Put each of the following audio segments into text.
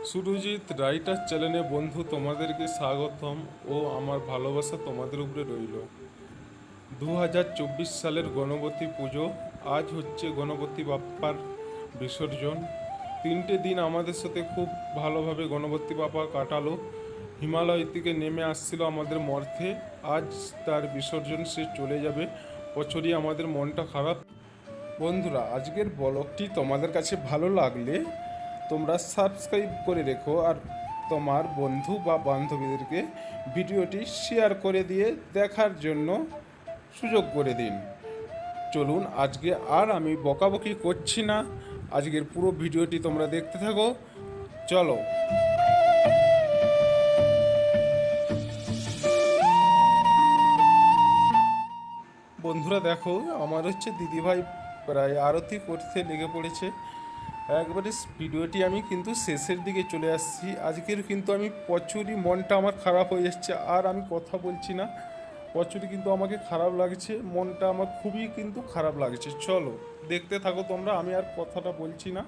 Surajit writer চ্যানেলে বন্ধু তোমাদেরকে স্বাগতম ও আমার ভালোবাসা তোমাদের উপরে রইল। 2024 সালের গণপতি পুজো, আজ হচ্ছে গণপতি বাপ্পার বিসর্জন। 3টে দিন আমাদের সাথে খুব ভালোভাবে গণপতি বাপ্পা কাটালো। হিমালয় থেকে নেমে আসছিল আমাদের মর্থে, আজ তার বিসর্জন সে চলে যাবে। বছরই আমাদের মনটা খারাপ। বন্ধুরা, আজকের ব্লগটি তোমাদের কাছে ভালো লাগলে তোমরা সাবস্ক্রাইব করে রেখো আর তোমার বন্ধু বা বান্ধবীদেরকে ভিডিওটি শেয়ার করে দিয়ে দেখার জন্য সুযোগ করে দিন। চলুন, আজকে আর আমি বকাবকি করছি না, আজকের পুরো ভিডিওটি তোমরা দেখতে থাকো। চলো। বন্ধুরা দেখো, আমার হচ্ছে দিদিভাই প্রায় আরতি করতে লেগে পড়েছে। একবারে ভিডিওটি আমি কিন্তু শেষের দিকে চলে আসছি। আজকের কিন্তু আমি প্রচুরই মনটা আমার খারাপ হয়ে যাচ্ছে, আর আমি কথা বলছি না। প্রচুরই কিন্তু আমাকে খারাপ লাগছে, মনটা আমার খুবই কিন্তু খারাপ লাগছে। চলো দেখতে থাকো তোমরা, আমি আর কথাটা বলছি না।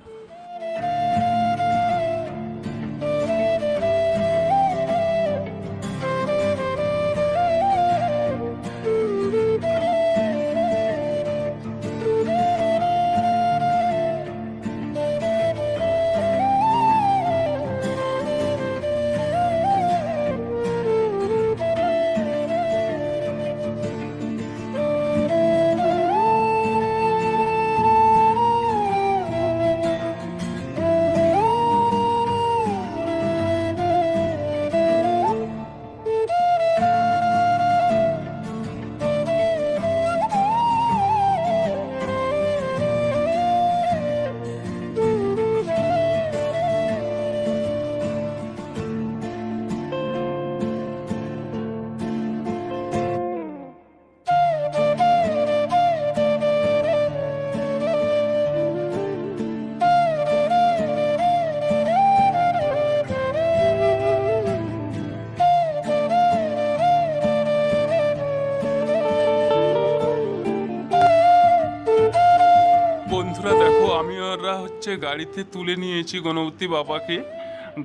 বন্ধুরা দেখো, আমি ওরা হচ্ছে গাড়িতে তুলে নিয়েছি গণপতি বাবাকে।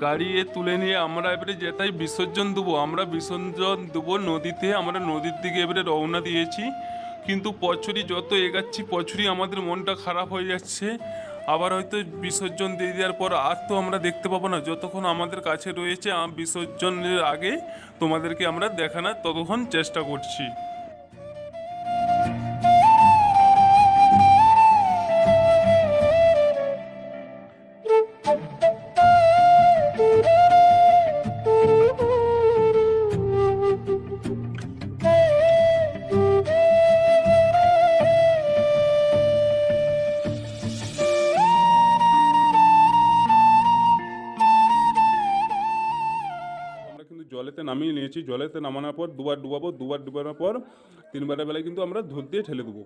গাড়িতে তুলে নিয়ে আমরা এবারে যেটাই বিসর্জন দেবো, আমরা বিসর্জন দেবো নদীতে। আমরা নদীর দিকে এবারে রওনা দিয়েছি, কিন্তু প্রচুরই যত এগাচ্ছি প্রচুরই আমাদের মনটা খারাপ হয়ে যাচ্ছে। আবার হয়তো বিসর্জন দিয়ে দেওয়ার পর আর তো আমরা দেখতে পাবো না। যতক্ষণ আমাদের কাছে রয়েছে বিসর্জনের আগে তোমাদেরকে আমরা দেখানোর ততক্ষণ চেষ্টা করছি। জলেতে নামিয়ে নিয়েছি। জলেতে নামানোর পর দুবার ডুবাবো, দুবার ডুবানোর পর তিনবারের বেলায় কিন্তু আমরা ধূপ দিয়ে ঠেলে দেবো।